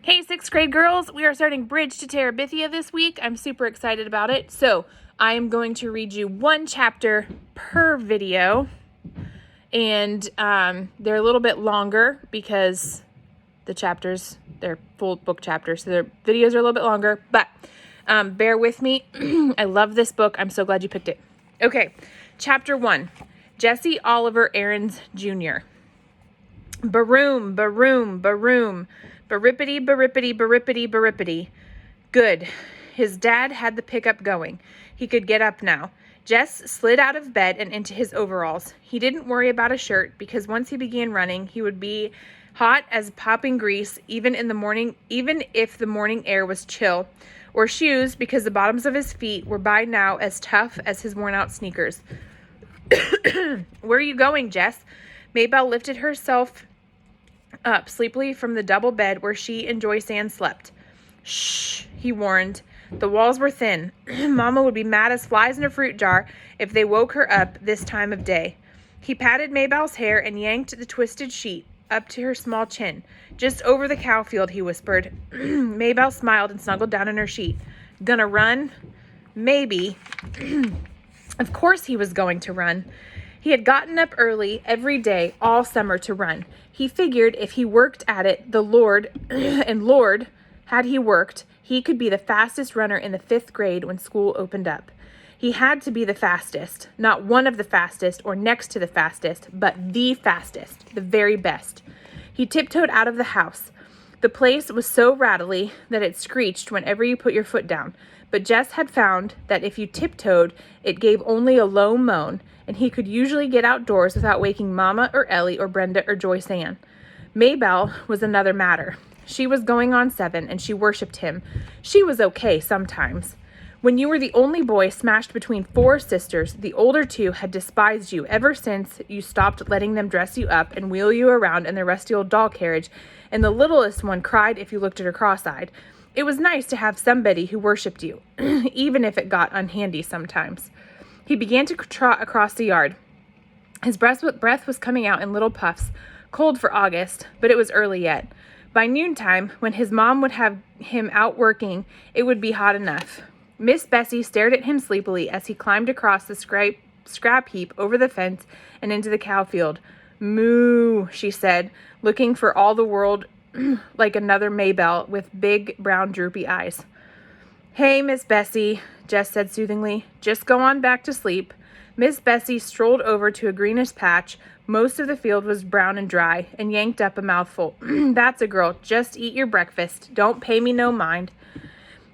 Hey, sixth grade girls, we are starting Bridge to Terabithia this week. I'm super excited about it. So I am going to read you one chapter per video, and they're a little bit longer because the chapters, they're full book chapters, so their videos are a little bit longer, but bear with me. I love this book. I'm so glad you picked it. Okay, chapter 1, Jesse Oliver Aarons Jr. Baroom, baroom, baroom. Barippity, barippity, barippity, barippity. Good. His dad had the pickup going. He could get up now. Jess slid out of bed and into his overalls. He didn't worry about a shirt because once he began running, he would be hot as popping grease even in the morning, even if the morning air was chill. Or shoes because the bottoms of his feet were by now as tough as his worn-out sneakers. Where are you going, Jess? Maybelle lifted herself up sleepily from the double bed where she and Joyce Ann slept. Shh, he warned. The walls were thin. Mama would be mad as flies in a fruit jar if they woke her up this time of day. He patted Maybelle's hair and yanked the twisted sheet up to her small chin. Just over the cow field, he whispered. Maybelle smiled and snuggled down in her sheet. Gonna run? Maybe. Of course he was going to run. He had gotten up early every day all summer to run. He figured if he worked at it, the Lord, and Lord, had he worked, he could be the fastest runner in the 5th grade when school opened up. He had to be the fastest, not one of the fastest or next to the fastest, but the fastest, the very best. He tiptoed out of the house. The place was so rattly that it screeched whenever you put your foot down, but Jess had found that if you tiptoed, it gave only a low moan, and he could usually get outdoors without waking Mama or Ellie or Brenda or Joyce Ann. Maybelle was another matter. She was going on 7, and she worshipped him. She was okay sometimes. When you were the only boy smashed between 4 sisters, the older 2 had despised you ever since you stopped letting them dress you up and wheel you around in their rusty old doll carriage, and the littlest one cried if you looked at her cross-eyed. It was nice to have somebody who worshipped you, even if it got unhandy sometimes. He began to trot across the yard. His breath was coming out in little puffs, cold for August, but it was early yet. By noontime, when his mom would have him out working, it would be hot enough. Miss Bessie stared at him sleepily as he climbed across the scrap heap over the fence and into the cow field. Moo, she said, looking for all the world like another Maybelle with big, brown, droopy eyes. Hey, Miss Bessie, Jess said soothingly. Just go on back to sleep. Miss Bessie strolled over to a greenish patch. Most of the field was brown and dry, and yanked up a mouthful. That's a girl. Just eat your breakfast. Don't pay me no mind.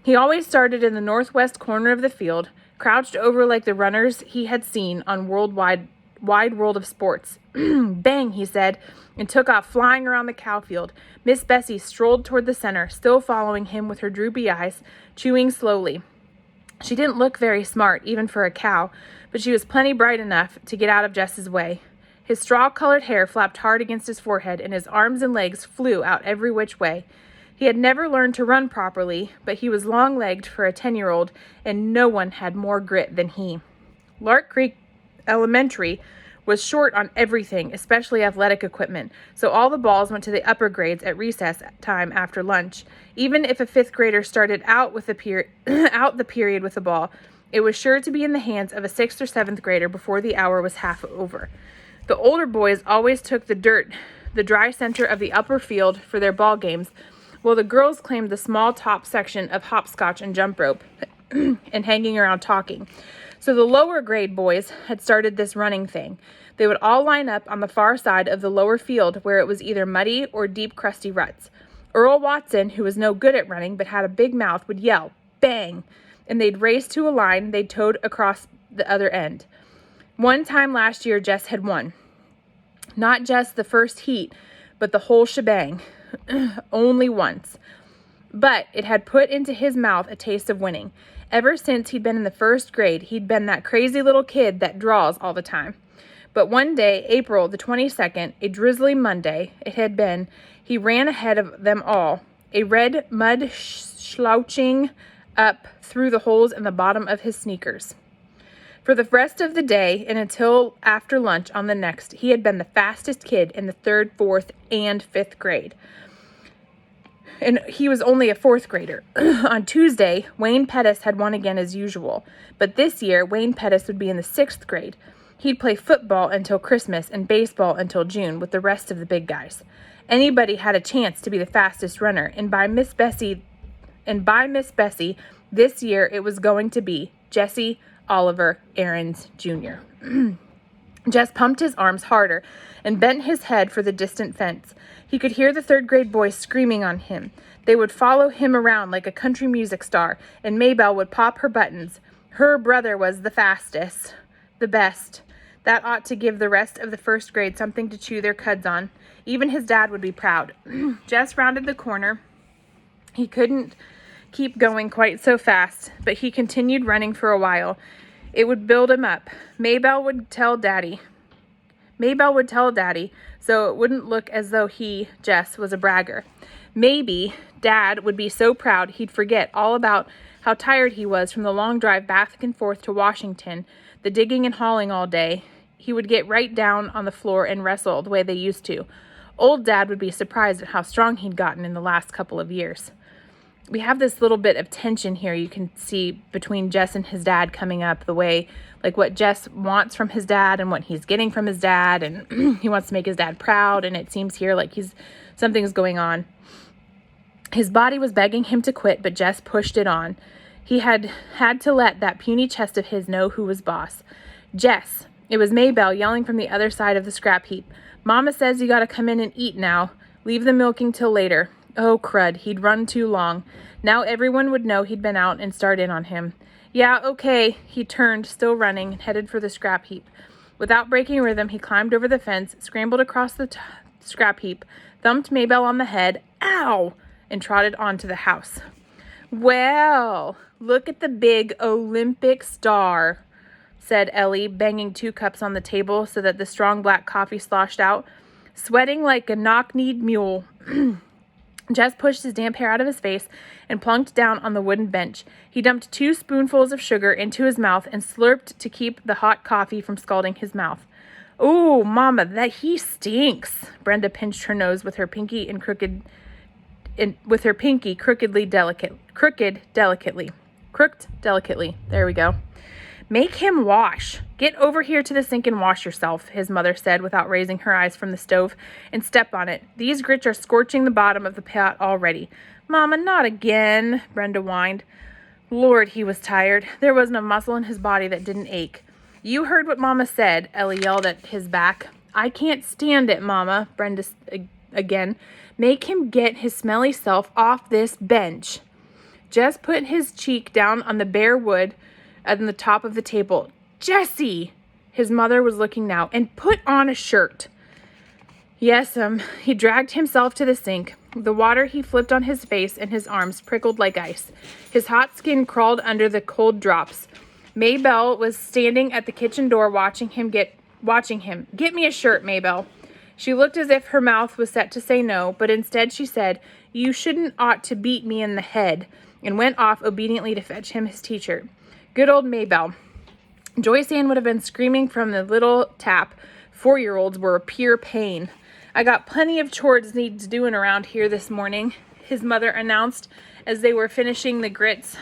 He always started in the northwest corner of the field, crouched over like the runners he had seen on Wide World of Sports. Bang, he said, and took off flying around the cow field. Miss Bessie strolled toward the center, still following him with her droopy eyes, chewing slowly. She didn't look very smart, even for a cow, but she was plenty bright enough to get out of Jess's way. His straw-colored hair flapped hard against his forehead, and his arms and legs flew out every which way. He had never learned to run properly, but he was long-legged for a 10-year-old, and no one had more grit than he. Lark Creek Elementary was short on everything, especially athletic equipment, so all the balls went to the upper grades at recess time after lunch. Even if a 5th grader started out with the period with the ball, it was sure to be in the hands of a 6th or 7th grader before the hour was half over. The older boys always took the dry center of the upper field for their ball games, while the girls claimed the small top section of hopscotch and jump rope and hanging around talking. So the lower grade boys had started this running thing. They would all line up on the far side of the lower field where it was either muddy or deep, crusty ruts. Earl Watson, who was no good at running but had a big mouth, would yell, "Bang!" and they'd race to a line they'd towed across the other end. One time last year, Jess had won. Not just the first heat, but the whole shebang. Only once. But it had put into his mouth a taste of winning. Ever since he'd been in the 1st grade, he'd been that crazy little kid that draws all the time. But one day, April the 22nd, a drizzly Monday it had been, he ran ahead of them all, a red mud slouching up through the holes in the bottom of his sneakers. For the rest of the day and until after lunch on the next, he had been the fastest kid in the 3rd, 4th, and 5th grade. and he was only a fourth grader. On Tuesday, Wayne Pettis had won again as usual, but this year, Wayne Pettis would be in the 6th grade. He'd play football until Christmas and baseball until June with the rest of the big guys. Anybody had a chance to be the fastest runner, and by Miss Bessie, this year it was going to be Jesse Oliver Aarons Jr. Jess pumped his arms harder and bent his head for the distant fence. He could hear the 3rd grade boys screaming on him. They would follow him around like a country music star, and Maybelle would pop her buttons. Her brother was the fastest, the best. That ought to give the rest of the 1st grade something to chew their cuds on. Even his dad would be proud. Jess rounded the corner. He couldn't keep going quite so fast, but he continued running for a while. It would build him up. Maybelle would tell Daddy, so it wouldn't look as though he, Jess, was a bragger. Maybe Dad would be so proud he'd forget all about how tired he was from the long drive back and forth to Washington, the digging and hauling all day. He would get right down on the floor and wrestle the way they used to. Old Dad would be surprised at how strong he'd gotten in the last couple of years. We have this little bit of tension here you can see between Jess and his dad coming up, the way, like what Jess wants from his dad and what he's getting from his dad, and he wants to make his dad proud, and it seems here like something's going on. His body was begging him to quit, but Jess pushed it on. He had to let that puny chest of his know who was boss. Jess, it was Maybelle yelling from the other side of the scrap heap. Mama says you gotta come in and eat now. Leave the milking till later. Oh, crud, he'd run too long. Now everyone would know he'd been out and start in on him. Yeah, okay. He turned, still running, and headed for the scrap heap. Without breaking rhythm, he climbed over the fence, scrambled across the scrap heap, thumped Maybelle on the head, ow, and trotted onto the house. Well, look at the big Olympic star, said Ellie, banging 2 cups on the table so that the strong black coffee sloshed out. Sweating like a knock-kneed mule. Jess pushed his damp hair out of his face and plunked down on the wooden bench. He dumped 2 spoonfuls of sugar into his mouth and slurped to keep the hot coffee from scalding his mouth. Oh, Mama, that he stinks. Brenda pinched her nose with her pinky crooked delicately. There we go. Make him wash. Get over here to the sink and wash yourself, his mother said without raising her eyes from the stove, and step on it. These grits are scorching the bottom of the pot already. Mama, not again, Brenda whined. Lord, he was tired. There wasn't a muscle in his body that didn't ache. You heard what Mama said, Ellie yelled at his back. I can't stand it, Mama, Brenda again. Make him get his smelly self off this bench. Jess put his cheek down on the bare wood at the top of the table. Jesse, his mother was looking now, and put on a shirt. Yes, he dragged himself to the sink. The water he flipped on his face and his arms prickled like ice. His hot skin crawled under the cold drops. Maybelle was standing at the kitchen door watching him. Get me a shirt, Maybelle. She looked as if her mouth was set to say no, but instead she said, You shouldn't ought to beat me in the head, and went off obediently to fetch him his t-shirt. Good old Maybelle. Joyce Ann would have been screaming from the little tap. 4-year-olds were a pure pain. I got plenty of chores needs doing around here this morning, his mother announced as they were finishing the grits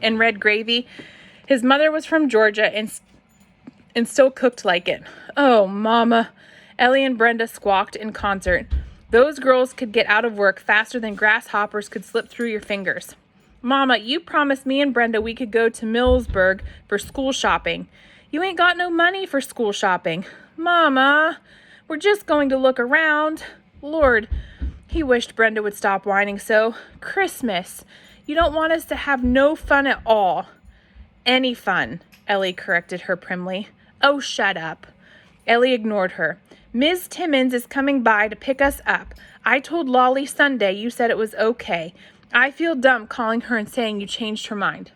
and red gravy. His mother was from Georgia and still cooked like it. Oh, Mama. Ellie and Brenda squawked in concert. Those girls could get out of work faster than grasshoppers could slip through your fingers. Mama, you promised me and Brenda we could go to Millsburg for school shopping. You ain't got no money for school shopping. Mama, we're just going to look around. Lord, he wished Brenda would stop whining so. Christmas. You don't want us to have no fun at all. Any fun, Ellie corrected her primly. Oh, shut up. Ellie ignored her. Ms. Timmons is coming by to pick us up. I told Lolly Sunday you said it was okay. I feel dumb calling her and saying you changed her mind.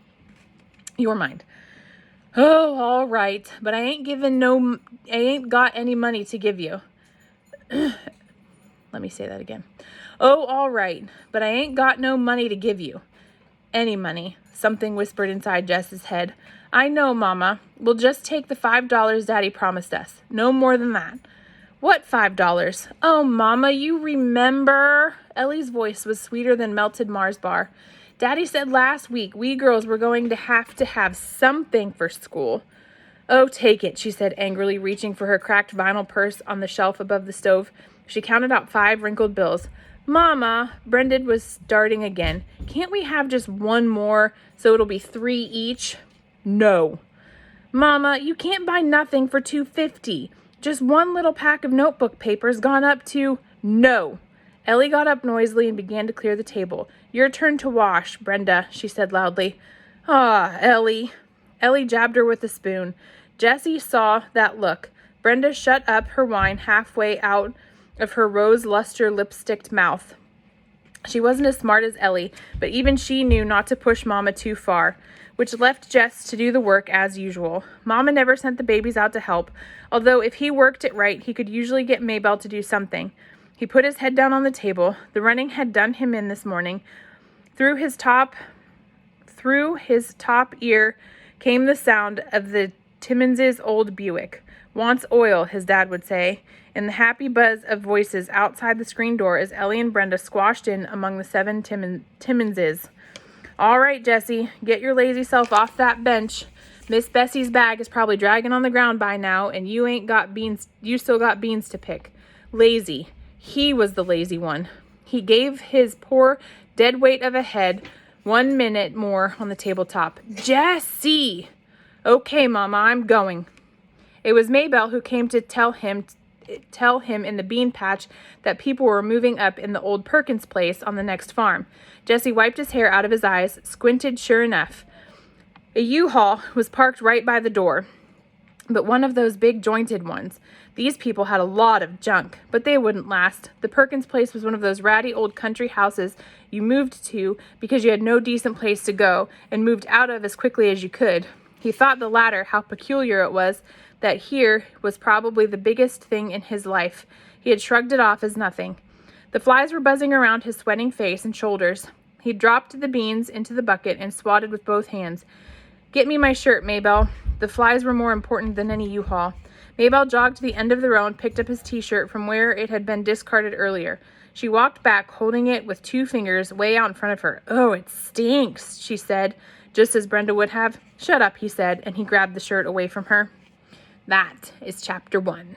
Your mind. Oh, all right, but I ain't got any money to give you. Let me say that again. Oh, all right, but I ain't got no money to give you. Any money, something whispered inside Jess's head. I know, Mama. We'll just take the $5 Daddy promised us. No more than that. What $5? Oh, Mama, you remember? Ellie's voice was sweeter than melted Mars bar. Daddy said last week we girls were going to have something for school. Oh, take it, she said angrily, reaching for her cracked vinyl purse on the shelf above the stove. She counted out 5 wrinkled bills. Mama, Brendan was starting again. Can't we have just one more so it'll be 3 each? No. Mama, you can't buy nothing for $2.50. Just one little pack of notebook papers gone up to... No. Ellie got up noisily and began to clear the table. Your turn to wash, Brenda, she said loudly. Ah, Ellie. Ellie jabbed her with a spoon. Jessie saw that look. Brenda shut up her wine halfway out of her rose-luster lipsticked mouth. She wasn't as smart as Ellie, but even she knew not to push Mama too far, which left Jess to do the work as usual. Mama never sent the babies out to help, although if he worked it right, he could usually get Maybelle to do something. He put his head down on the table. The running had done him in this morning. Through his top ear came the sound of the Timmins' old Buick. Wants oil, his dad would say, and the happy buzz of voices outside the screen door as Ellie and Brenda squashed in among the 7 Timmonses. All right, Jessie, get your lazy self off that bench. Miss Bessie's bag is probably dragging on the ground by now, and you still got beans to pick. Lazy. He was the lazy one. He gave his poor dead weight of a head 1 minute more on the tabletop. Jessie! Okay, Mama, I'm going. It was Maybelle who came to tell him in the bean patch that people were moving up in the old Perkins place on the next farm. Jessie wiped his hair out of his eyes, squinted sure enough. A U-Haul was parked right by the door, but one of those big jointed ones. These people had a lot of junk, but they wouldn't last. The Perkins place was one of those ratty old country houses you moved to because you had no decent place to go and moved out of as quickly as you could. He thought the latter how peculiar it was that here was probably the biggest thing in his life. He had shrugged it off as nothing. The flies were buzzing around his sweating face and shoulders. He dropped the beans into the bucket and swatted with both hands. Get me my shirt, Maybelle. The flies were more important than any U-Haul. Maybelle jogged to the end of the row and picked up his t-shirt from where it had been discarded earlier. She walked back, holding it with 2 fingers way out in front of her. Oh, it stinks, she said, just as Brenda would have. Shut up, he said, and he grabbed the shirt away from her. That is chapter 1.